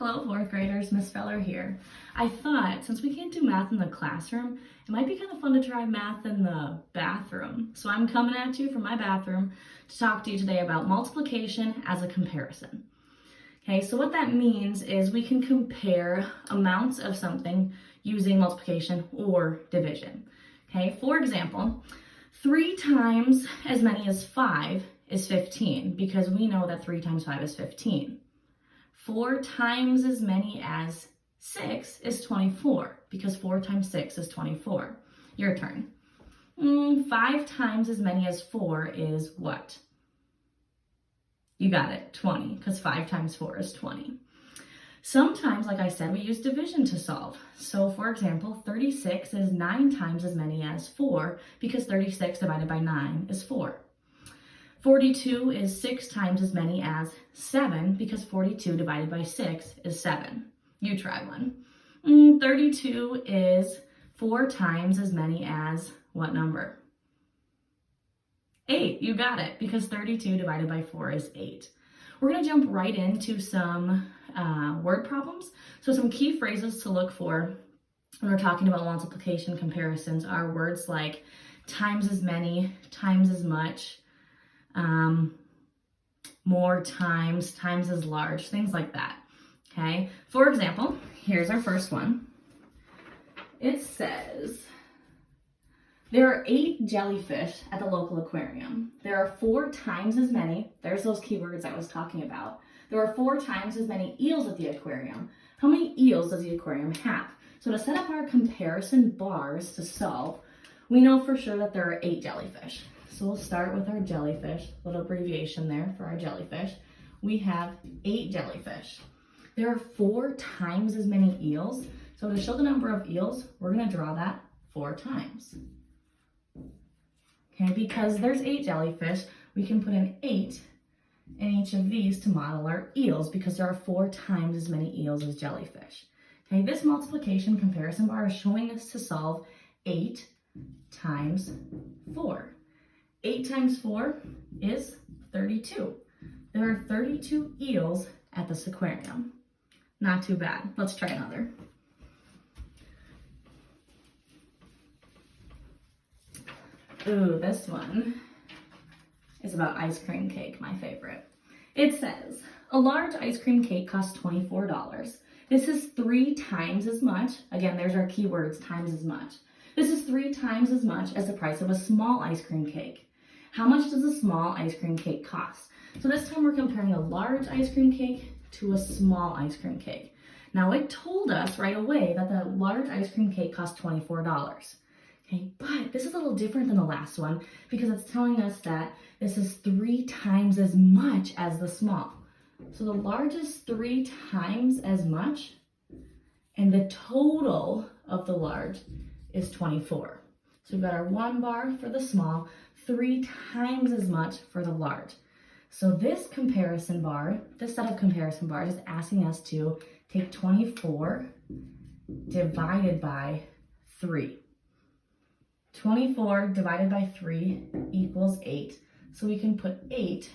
Hello, fourth graders, Miss Feller here. I thought since we can't do math in the classroom, it might be kind of fun to try math in the bathroom. So I'm coming at you from my bathroom to talk to you today about multiplication as a comparison. Okay, so what that means is we can compare amounts of something using multiplication or division. Okay, for example, 3 times as many as 5 is 15 because we know that 3 times 5 is 15. 4 times as many as 6 is 24 because 4 times 6 is 24. Your turn. 5 times as many as 4 is what? You got it, 20, because 5 times 4 is 20. Sometimes, like I said, we use division to solve. So for example, 36 is 9 times as many as 4 because 36 divided by 9 is 4. 42 is 6 times as many as 7 because 42 divided by 6 is 7. You try one. 32 is 4 times as many as what number? 8. You got it, because 32 divided by 4 is 8. We're going to jump right into some word problems. So some key phrases to look for when we're talking about multiplication comparisons are words like times as many, times as much, more times, times as large, things like that. Okay, for example, here's our first one. It says, there are 8 jellyfish at the local aquarium. There are 4 times as many, there's those keywords I was talking about. There are 4 times as many eels at the aquarium. How many eels does the aquarium have? So to set up our comparison bars to solve, we know for sure that there are 8 jellyfish. So we'll start with our jellyfish, little abbreviation there for our jellyfish. We have 8 jellyfish. There are 4 times as many eels. So to show the number of eels, we're going to draw that 4 times. Okay, because there's 8 jellyfish, we can put an 8 in each of these to model our eels because there are 4 times as many eels as jellyfish. Okay, this multiplication comparison bar is showing us to solve 8 times 4. 8 times 4 is 32. There are 32 eels at this aquarium. Not too bad. Let's try another. Ooh, this one is about ice cream cake, my favorite. It says, a large ice cream cake costs $24. This is 3 times as much. Again, there's our keywords, times as much. This is 3 times as much as the price of a small ice cream cake. How much does a small ice cream cake cost? So this time we're comparing a large ice cream cake to a small ice cream cake. Now it told us right away that the large ice cream cake cost $24. Okay, but this is a little different than the last one because it's telling us that this is 3 times as much as the small. So the large is 3 times as much, and the total of the large is 24. So we've got our 1 bar for the small, 3 times as much for the large. So this comparison bar, this set of comparison bars is asking us to take 24 divided by 3. 24 divided by 3 equals 8. So we can put 8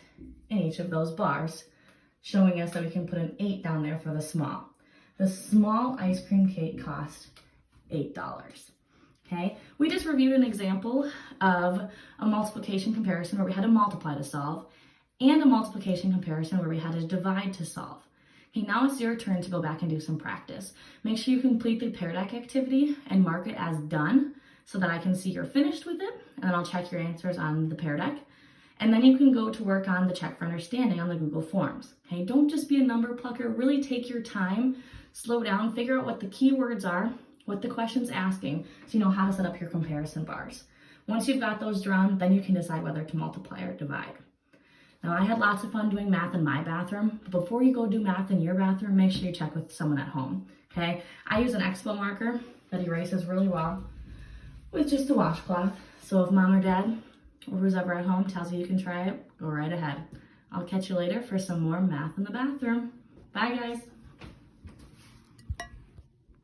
in each of those bars, showing us that we can put an 8 down there for the small. The small ice cream cake cost $8. Okay, we just reviewed an example of a multiplication comparison where we had to multiply to solve, and a multiplication comparison where we had to divide to solve. Okay, now it's your turn to go back and do some practice. Make sure you complete the Pear Deck activity and mark it as done so that I can see you're finished with it, and then I'll check your answers on the Pear Deck. And then you can go to work on the Check for Understanding on the Google Forms. Okay, don't just be a number plucker, really take your time, slow down, figure out what the keywords are, what the question's asking, so you know how to set up your comparison bars. Once you've got those drawn, then you can decide whether to multiply or divide. Now, I had lots of fun doing math in my bathroom, but before you go do math in your bathroom, make sure you check with someone at home, okay? I use an Expo marker that erases really well with just a washcloth. So if mom or dad or who's ever at home tells you you can try it, go right ahead. I'll catch you later for some more math in the bathroom. Bye, guys.